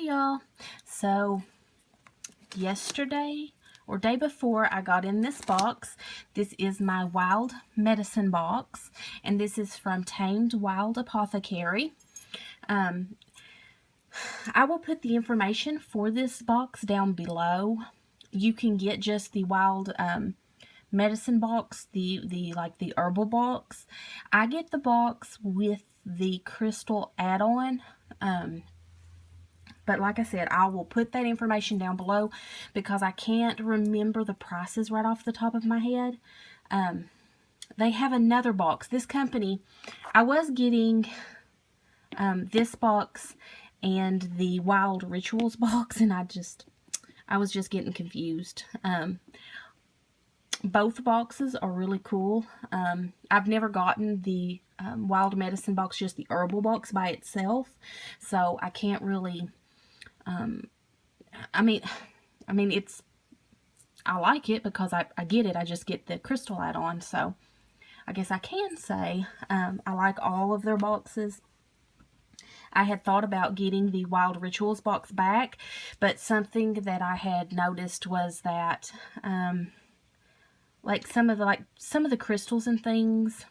y'all. So yesterday or day before, I got in this box. This is my wild medicine box, and this is from Tamed Wild Apothecary. I will put the information for this box down below. You can get just the wild medicine box, the herbal box. I get the box with the crystal add-on. But like I said, I will put that information down below because I can't remember the prices right off the top of my head. They have another box. This company, I was getting this box and the Wild Rituals box, and I was just getting confused. Both boxes are really cool. I've never gotten the Wild Medicine box, just the herbal box by itself, so I can't really... I mean, I like it because I get it. I just get the crystal add-on, so I guess I can say I like all of their boxes. I had thought about getting the Wild Rituals box back, but something that I had noticed was that some of the crystals and things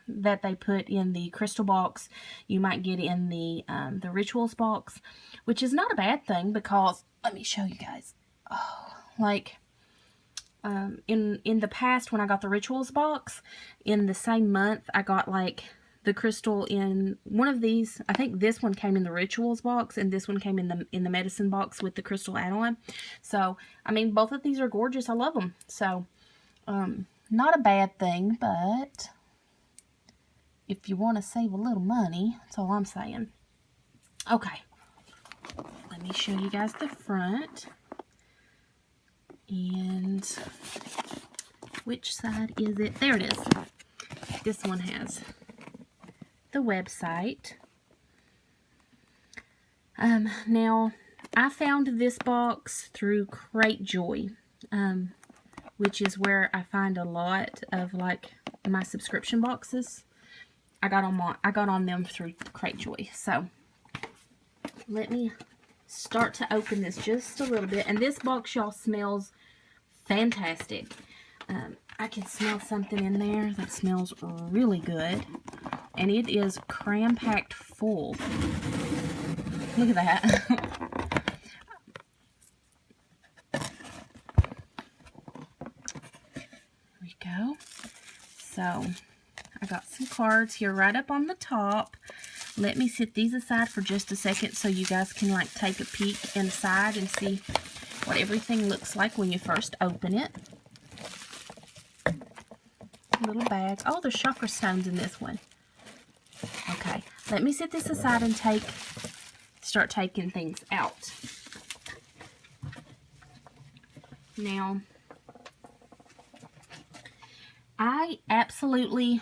that they put in the crystal box, you might get in the Rituals box, which is not a bad thing because, let me show you guys. In the past, when I got the Rituals box, in the same month, I got the crystal in one of these. I think this one came in the Rituals box, and this one came in the medicine box with the crystal add-on. So, I mean, both of these are gorgeous. I love them. So, not a bad thing, but if you want to save a little money, that's all I'm saying. Okay, let me show you guys the front. And which side is it? There it is. This one has the website. Now, I found this box through Cratejoy, which is where I find a lot of my subscription boxes. I got on them through Cratejoy. So let me start to open this just a little bit. And this box, y'all, smells fantastic. I can smell something in there that smells really good. And it is cram-packed full. Look at that. There we go. So I got some cards here right up on the top. Let me set these aside for just a second so you guys can take a peek inside and see what everything looks like when you first open it. Little bag. Oh, there's chakra stones in this one. Okay, let me set this aside and start taking things out. Now, I absolutely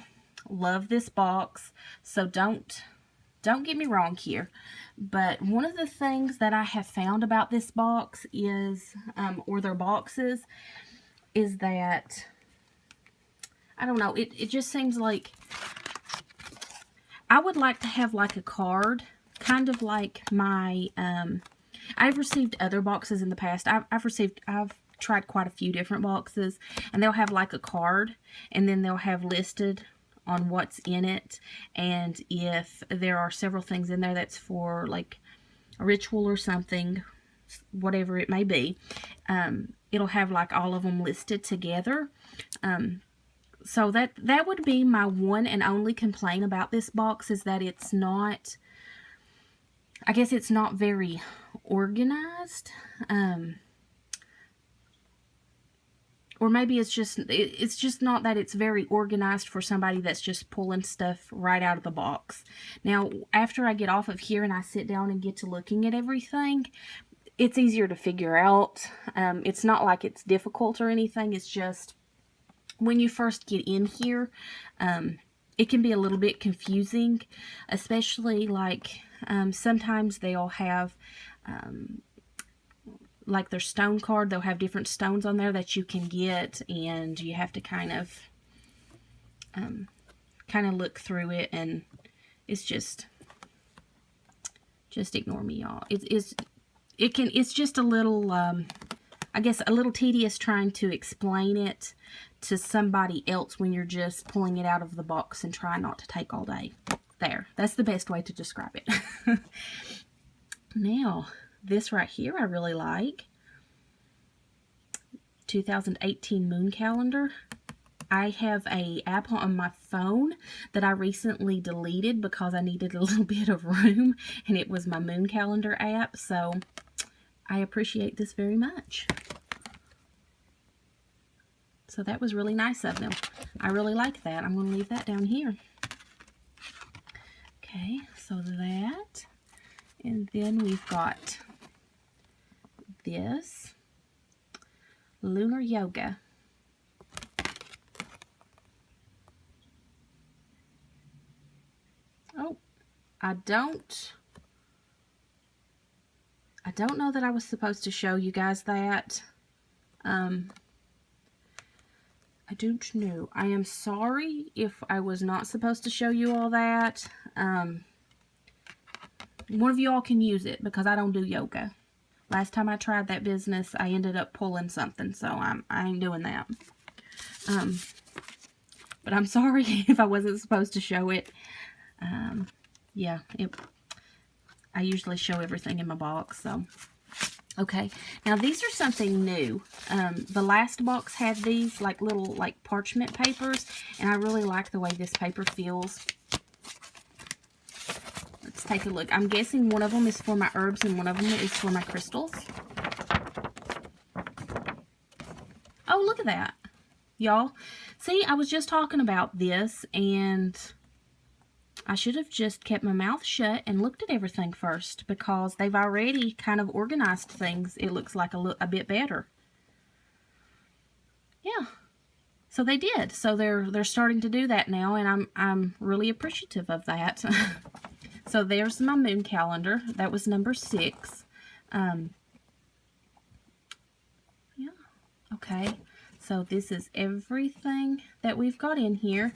love this box, so don't get me wrong here, but one of the things that I have found about this box is, or their boxes, is that, I don't know, it just seems like I would like to have a card, kind of like my, I've received other boxes in the past. I've tried quite a few different boxes, and they'll have a card, and then they'll have listed on what's in it, and if there are several things in there that's for a ritual or something, whatever it may be, it'll have all of them listed together. So that would be my one and only complaint about this box, is that it's not, I guess it's not very organized. Or maybe it's just not that it's very organized for somebody that's just pulling stuff right out of the box. Now, after I get off of here and I sit down and get to looking at everything, it's easier to figure out. It's not like it's difficult or anything. It's just when you first get in here, it can be a little bit confusing, especially sometimes they'll have their stone card. They'll have different stones on there that you can get, and you have to kind of look through it, and it's just ignore me, y'all. It's it's just a little, I guess, a little tedious trying to explain it to somebody else when you're just pulling it out of the box and trying not to take all day. There, that's the best way to describe it. Now, this right here I really like. 2018 moon calendar. I have a app on my phone that I recently deleted because I needed a little bit of room, and it was my moon calendar app, so I appreciate this very much. So that was really nice of them. I really like that. I'm going to leave that down here. Okay, so that, and then we've got this Lunar Yoga. Oh, I don't know that I was supposed to show you guys that. I don't know. I am sorry if I was not supposed to show you all that. One of you all can use it because I don't do yoga. Last time I tried that business, I ended up pulling something, so I ain't doing that. But I'm sorry if I wasn't supposed to show it. Yeah, I usually show everything in my box, so. Okay, now these are something new. The last box had these like little parchment papers, and I really like the way this paper feels. Let's take a look. I'm guessing one of them is for my herbs and one of them is for my crystals. Oh, look at that, y'all. See, I was just talking about this, and I should have just kept my mouth shut and looked at everything first, because they've already kind of organized things, it looks like a bit better. Yeah, so they did. So they're starting to do that now, and I'm really appreciative of that. So there's my moon calendar. That was number 6. Yeah, okay. So this is everything that we've got in here.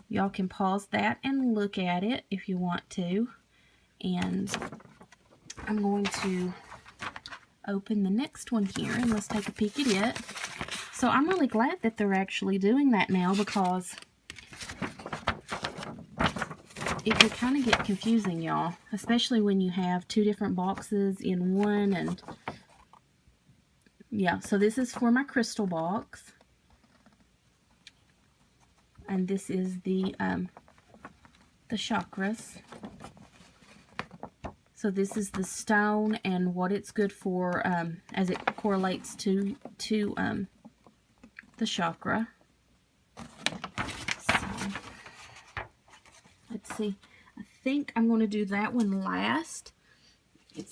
Y'all can pause that and look at it if you want to. And I'm going to open the next one here, and let's take a peek at it. So I'm really glad that they're actually doing that now, because it could kind of get confusing, y'all. Especially when you have 2 different boxes in one. And yeah, so this is for my crystal box. And this is the chakras. So this is the stone and what it's good for, as it correlates to the chakra. So let's see. I think I'm going to do that one last. You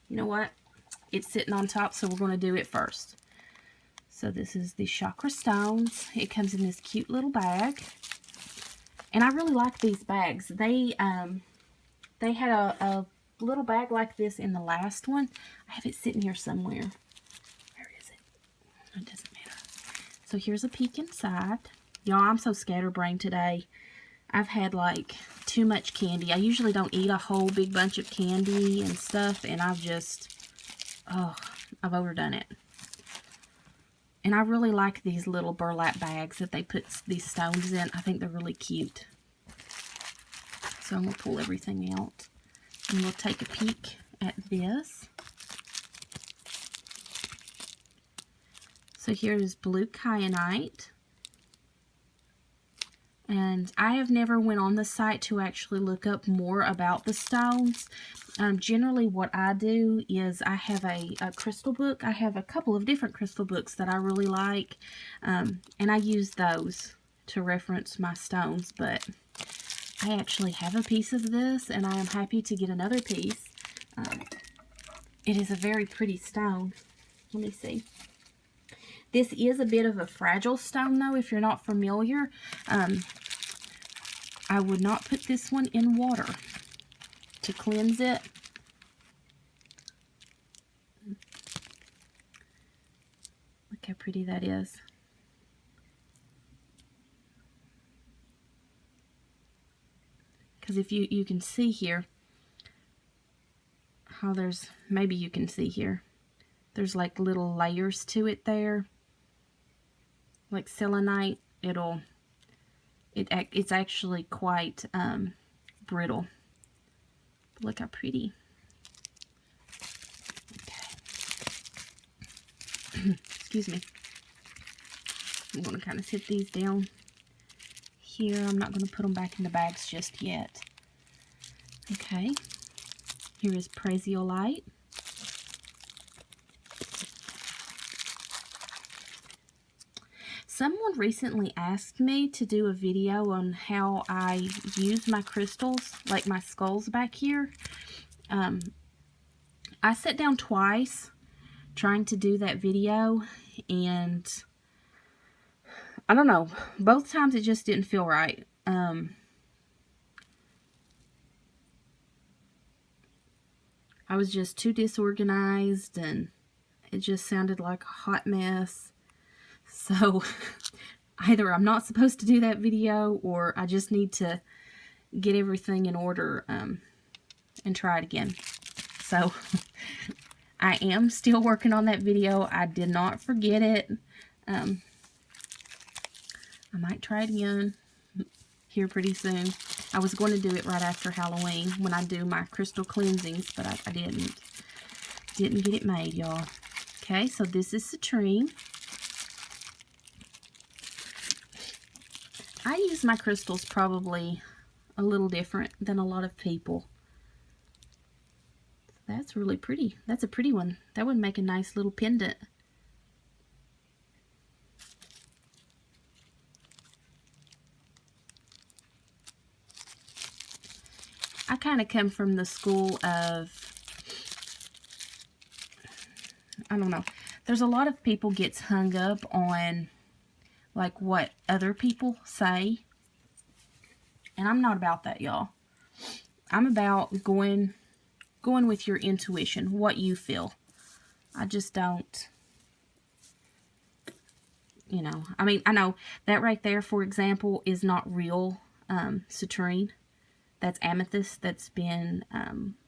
know what? It's sitting on top, so we're going to do it first. So this is the chakra stones. It comes in this cute little bag. And I really like these bags. They had a little bag like this in the last one. I have it sitting here somewhere. Where is it? It doesn't matter. So here's a peek inside. Y'all, I'm so scatterbrained today. I've had like too much candy. I usually don't eat a whole big bunch of candy and stuff, and I've overdone it. And I really like these little burlap bags that they put these stones in. I think they're really cute. So I'm going to pull everything out. And we'll take a peek at this. So here is blue kyanite. And I have never went on the site to actually look up more about the stones. Generally what I do is I have a crystal book. I have a couple of different crystal books that I really like. And I use those to reference my stones. But I actually have a piece of this, and I am happy to get another piece. It is a very pretty stone. Let me see. This is a bit of a fragile stone, though, if you're not familiar. I would not put this one in water to cleanse it. Look how pretty that is. Because if you can see here, how there's, maybe you can see here, there's like little layers to it there, like selenite. It's actually quite brittle. Look how pretty. Okay. Excuse me. I'm going to kind of sit these down here. I'm not going to put them back in the bags just yet. Okay. Here is Prasiolite. Someone recently asked me to do a video on how I use my crystals, like my skulls back here. I sat down twice trying to do that video, and I don't know, both times it just didn't feel right. I was just too disorganized, and it just sounded like a hot mess. So either I'm not supposed to do that video, or I just need to get everything in order and try it again. So I am still working on that video. I did not forget it. I might try it again here pretty soon. I was going to do it right after Halloween when I do my crystal cleansings, but I didn't. Didn't get it made, y'all. Okay, so this is citrine. I use my crystals probably a little different than a lot of people. That's really pretty. That's a pretty one. That would make a nice little pendant. I kind of come from the school of, I don't know. There's a lot of people gets hung up on like what other people say. And I'm not about that, y'all. I'm about going with your intuition, what you feel. I just don't, you know. I mean, I know that right there, for example, is not real citrine. That's amethyst that's been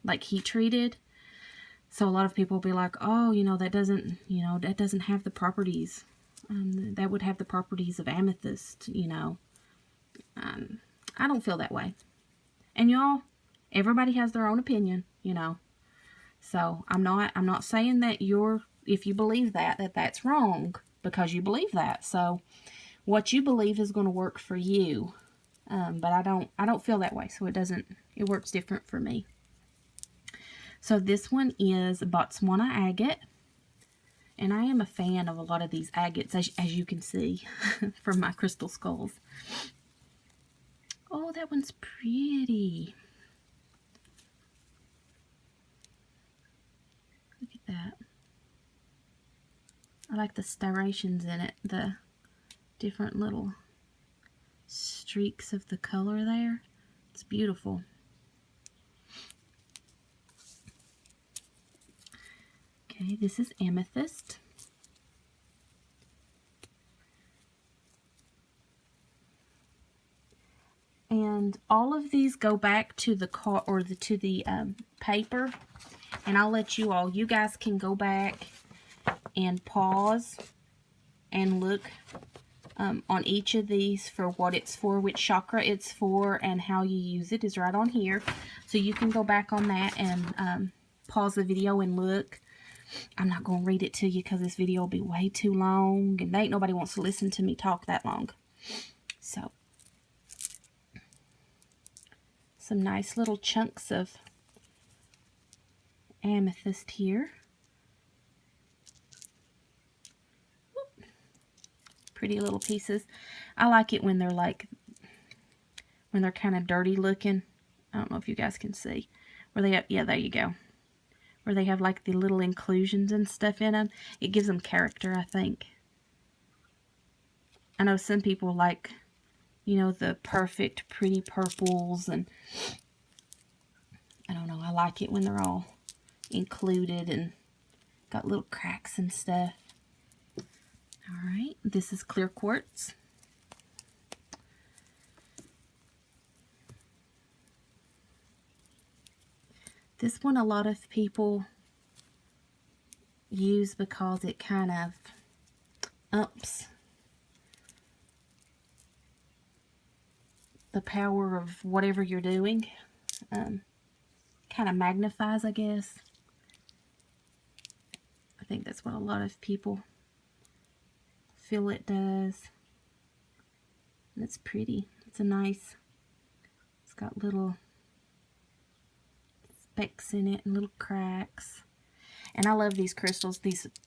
like heat treated. So a lot of people will be like, oh, you know, that doesn't have the properties. That would have the properties of amethyst, you know. I don't feel that way. And y'all, everybody has their own opinion, you know. So I'm not saying that if you believe that's wrong because you believe that. So what you believe is going to work for you. But I don't feel that way. So it works different for me. So this one is Botswana agate. And I am a fan of a lot of these agates, as you can see from my crystal skulls. Oh, that one's pretty. Look at that. I like the striations in it, the different little streaks of the color there. It's beautiful. Okay, this is amethyst. And all of these go back to the paper, and I'll let you guys can go back and pause and look on each of these for what it's for, which chakra it's for, and how you use it is right on here. So you can go back on that and pause the video and look. I'm not going to read it to you because this video will be way too long, and ain't nobody wants to listen to me talk that long. So, some nice little chunks of amethyst here. Whoop. Pretty little pieces. I like it when they're kind of dirty looking. I don't know if you guys can see. Where they have, yeah, there you go. Where they have like the little inclusions and stuff in them. It gives them character, I think. I know some people like, you know, the perfect pretty purples, and I don't know, I like it when they're all included and got little cracks and stuff. Alright, this is clear quartz. This one a lot of people use because it kind of ups the power of whatever you're doing. Kind of magnifies, I guess. I think that's what a lot of people feel it does. And it's pretty. It's a nice, it's got little specks in it and little cracks. And I love these crystals.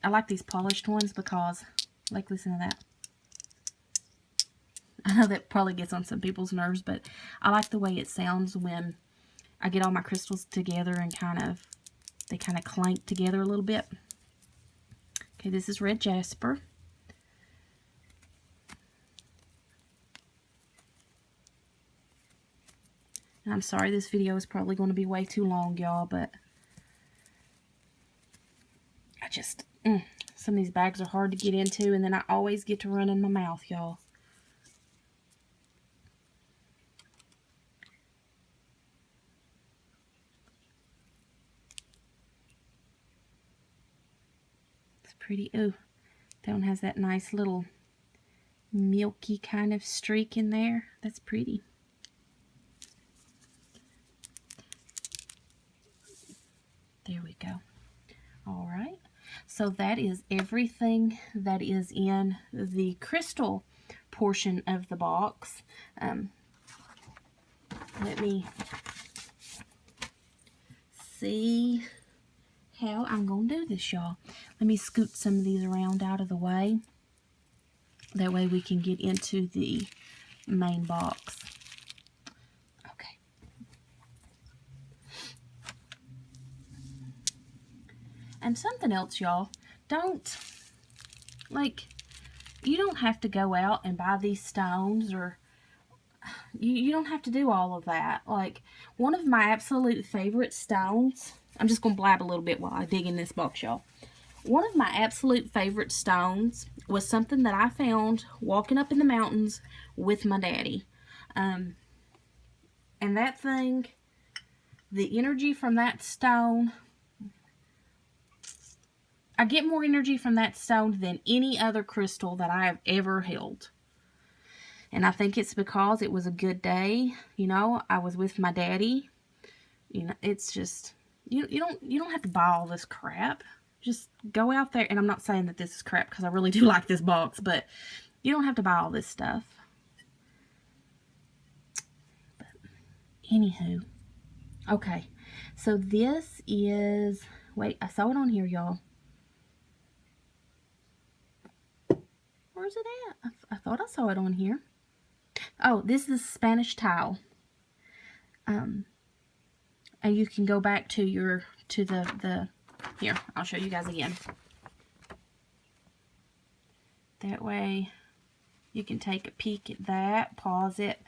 I like these polished ones because, like, listen to that. I know that probably gets on some people's nerves, but I like the way it sounds when I get all my crystals together and they kind of clank together a little bit. Okay, this is red jasper. And I'm sorry this video is probably going to be way too long, y'all, but I just, some of these bags are hard to get into, and then I always get to run in my mouth, y'all. It's pretty. Ooh, that one has that nice little milky kind of streak in there. That's pretty. There we go. All right. So that is everything that is in the crystal portion of the box. Let me see how I'm going to do this, y'all. Let me scoot some of these around out of the way. That way we can get into the main box. Okay. And something else, y'all. You don't have to go out and buy these stones, or you don't have to do all of that. Like, one of my absolute favorite stones, I'm just going to blab a little bit while I dig in this box, y'all. One of my absolute favorite stones was something that I found walking up in the mountains with my daddy. And that thing, the energy from that stone, I get more energy from that stone than any other crystal that I have ever held. And I think it's because it was a good day. You know, I was with my daddy. You know, it's just, you don't have to buy all this crap. Just go out there. And I'm not saying that this is crap, because I really do like this box, but you don't have to buy all this stuff. But anywho, okay. So this is, wait, I saw it on here, y'all. Where's it at? I thought I saw it on here. Oh, this is Spanish tile. And you can go back to the here, I'll show you guys again. That way you can take a peek at that, pause it,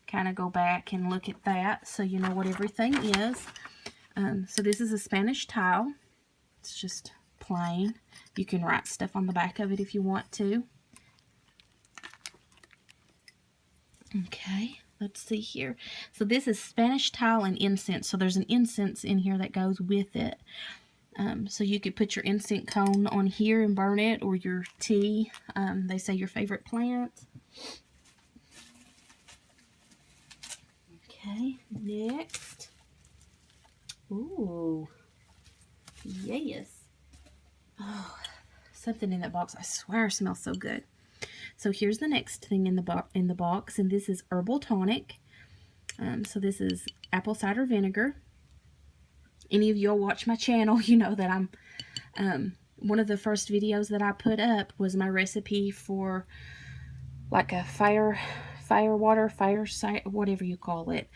kind of go back and look at that so you know what everything is. So this is a Spanish tile. It's just plain. You can write stuff on the back of it if you want to. Okay, let's see here. So this is Spanish tile and incense. So there's an incense in here that goes with it. So you could put your incense cone on here and burn it, or your tea. They say your favorite plant. Okay, next. Ooh, yes. Oh, something in that box, I swear, smells so good. So here's the next thing in the box, and this is Herbal tonic. So this is apple cider vinegar. Any of y'all watch my channel, you know that I'm one of the first videos that I put up was my recipe for like a fire whatever you call it.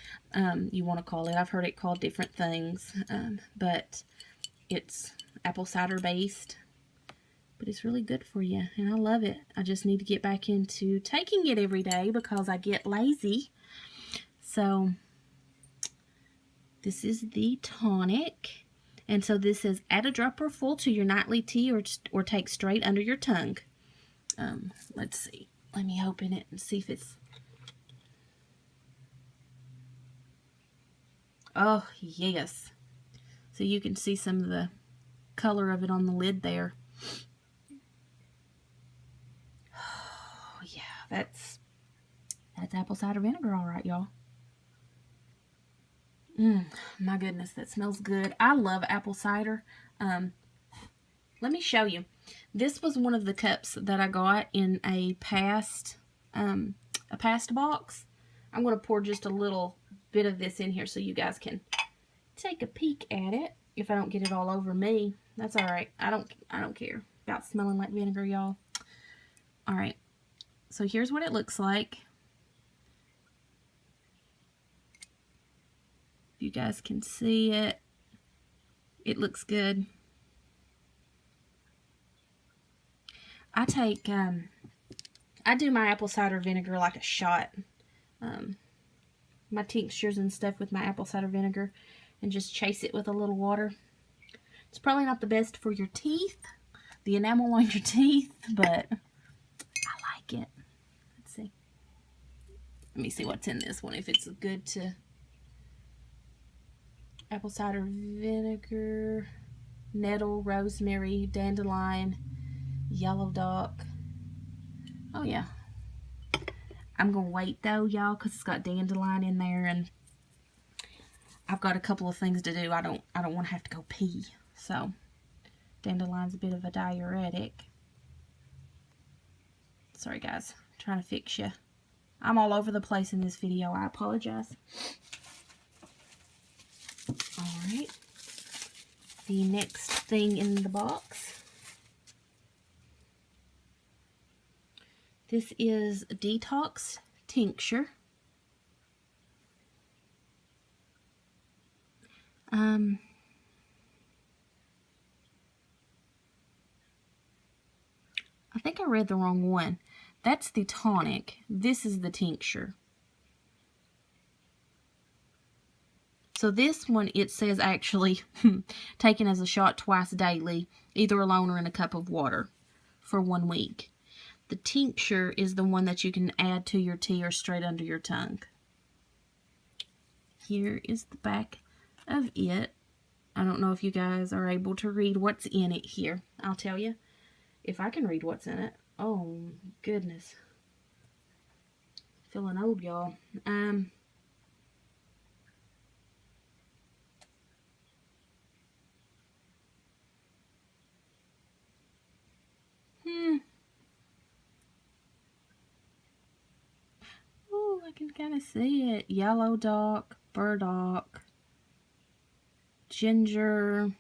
You want to call it. I've heard it called different things, but it's apple cider based. But it's really good for you, and I love it. I just need to get back into taking it every day because I get lazy. So this is the tonic. And so this says, add a dropper full to your nightly tea, or take straight under your tongue. Let's see. Let me open it and see if it's... Oh, yes. So you can see some of the color of it on the lid there. Oh, yeah, that's apple cider vinegar, all right, y'all. My goodness, that smells good. I love apple cider. Let me show you. This was one of the cups that I got in a past box. I'm going to pour just a little bit of this in here so you guys can take a peek at it. If I don't get it all over me, that's all right. I don't care about smelling like vinegar, y'all. All right. So here's what it looks like. If you guys can see it, it looks good. I take, I do my apple cider vinegar like a shot. My tinctures and stuff with my apple cider vinegar, and just chase it with a little water. It's probably not the best for your teeth, the enamel on your teeth, but I like it. Let's see. Let me see what's in this one, if it's good to... Apple cider vinegar, nettle, rosemary, dandelion, yellow dock. Oh yeah. I'm gonna wait though, y'all, because it's got dandelion in there, and I've got a couple of things to do. I don't want to have to go pee. So dandelion's a bit of a diuretic. Sorry guys, I'm trying to fix you. I'm all over the place in this video. I apologize. Alright, the next thing in the box. This is Detox tincture. I think I read the wrong one. That's the tonic. This is the tincture. So this one, it says actually taken as a shot twice daily, either alone or in a cup of water for 1 week. The tincture is the one that you can add to your tea or straight under your tongue. Here is the back of it. I don't know if you guys are able to read what's in it here. I'll tell you if I can read what's in it. Oh, goodness. Feeling old, y'all. Oh, I can kind of see it. Yellow dock, burdock, ginger,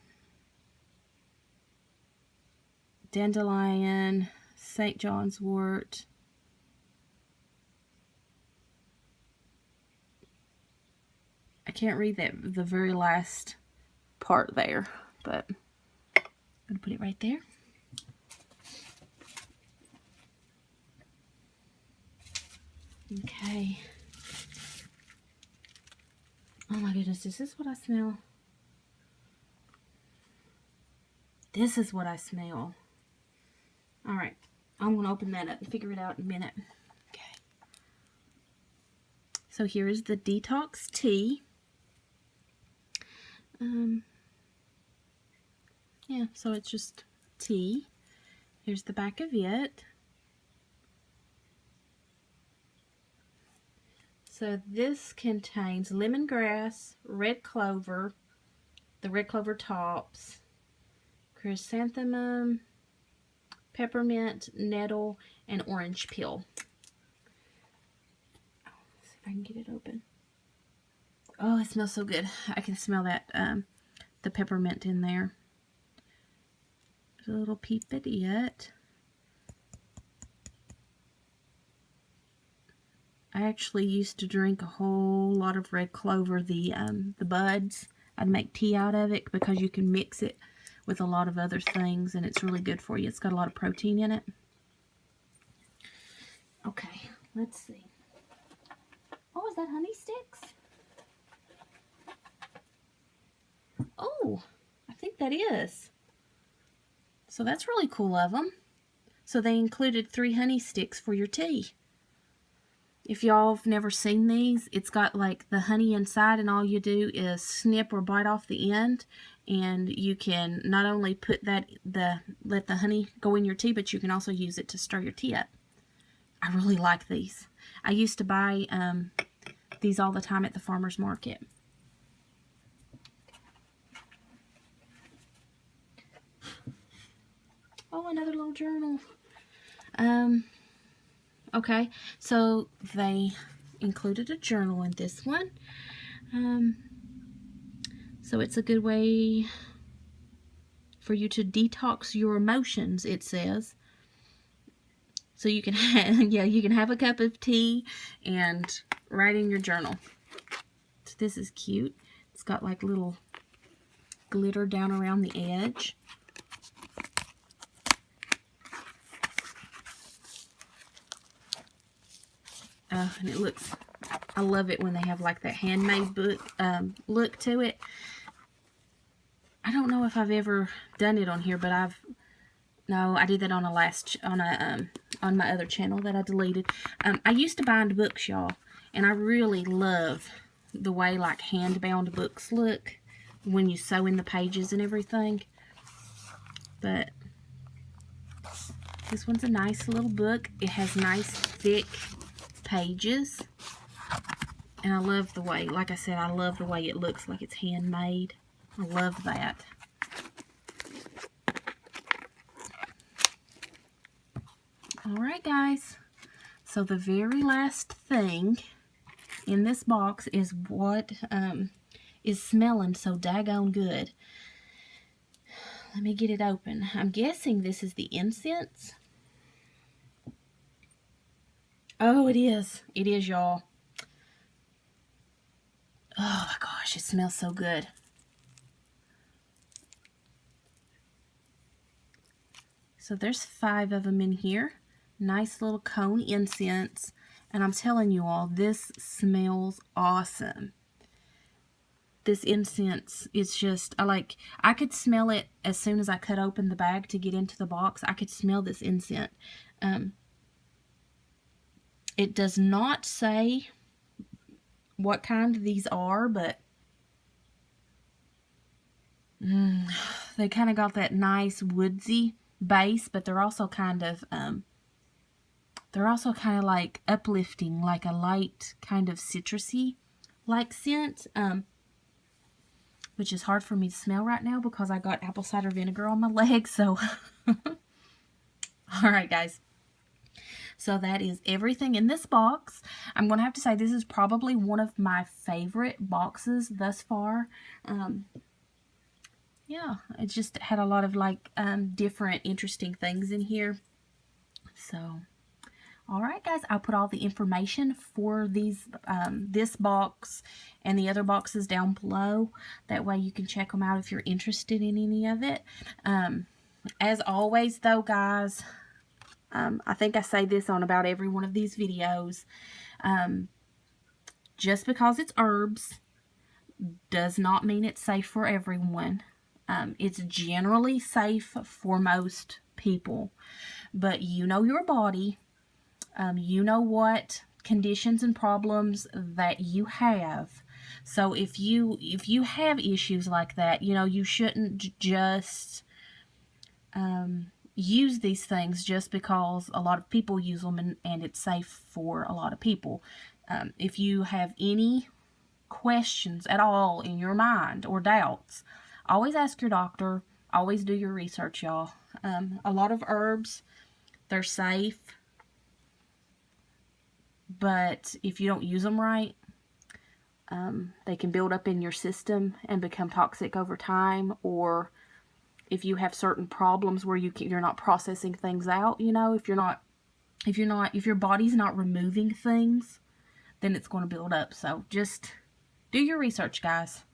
dandelion, St. John's wort. I can't read the very last part there, but I'm going to put it right there. Okay. Oh my goodness, is this what I smell? This is what I smell. Alright, I'm going to open that up and figure it out in a minute. Okay. So here is the Detox tea. Yeah, so it's just tea. Here's the back of it. So this contains lemongrass, red clover, the red clover tops, chrysanthemum, peppermint, nettle, and orange peel. Let's see if I can get it open. Oh, it smells so good. I can smell that, the peppermint in there. There's a little peep at it. I actually used to drink a whole lot of red clover, the buds. I'd make tea out of it because you can mix it with a lot of other things, and it's really good for you. It's got a lot of protein in it. Okay, let's see. Oh, is that honey sticks? Oh, I think that is. So that's really cool of them. So they included 3 honey sticks for your tea. If y'all have never seen these, it's got like the honey inside, and all you do is snip or bite off the end, and you can not only put that let the honey go in your tea, but you can also use it to stir your tea up. I really like these. I used to buy these all the time at the farmer's market. Oh, another little journal. Okay, so they included a journal in this one. So it's a good way for you to detox your emotions, it says. So you can have, yeah, you can have a cup of tea and write in your journal. So this is cute. It's got like little glitter down around the edge. And it looks, I love it when they have like that handmade book look to it. I don't know if I've ever done it on here, but no, I did that on on my other channel that I deleted. I used to bind books, y'all, and I really love the way like hand-bound books look when you sew in the pages and everything. But this one's a nice little book. It has nice thick pages, and I love the way, like I said, I love the way it looks like it's handmade. I love that. Alright guys, so the very last thing in this box is what is smelling so daggone good. Let me get it open. I'm guessing this is the incense. Oh, it is. It is, y'all. Oh my gosh, it smells so good. So there's 5 of them in here. Nice little cone incense. And I'm telling you all, this smells awesome. This incense is just, I could smell it as soon as I cut open the bag to get into the box. I could smell this incense. It does not say what kind these are, but they kind of got that nice woodsy base, but they're also kind of like uplifting, like a light kind of citrusy like scent, which is hard for me to smell right now because I got apple cider vinegar on my leg. So all right guys, so that is everything in this box. I'm gonna have to say this is probably one of my favorite boxes thus far. Yeah, it just had a lot of like different interesting things in here. So alright guys, I'll put all the information for these this box and the other boxes down below. That way you can check them out if you're interested in any of it. As always though guys, I think I say this on about every one of these videos, just because it's herbs does not mean it's safe for everyone. It's generally safe for most people, but you know your body. You know what conditions and problems that you have. So if you have issues like that, you know, you shouldn't just use these things just because a lot of people use them and it's safe for a lot of people. If you have any questions at all in your mind or doubts, always ask your doctor. Always do your research, y'all. A lot of herbs, they're safe, but if you don't use them right, they can build up in your system and become toxic over time. Or if you have certain problems where you're not processing things out, you know, if your body's not removing things, then it's going to build up. So just do your research, guys.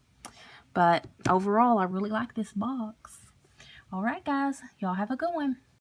But overall, I really like this box. All right, guys, y'all have a good one.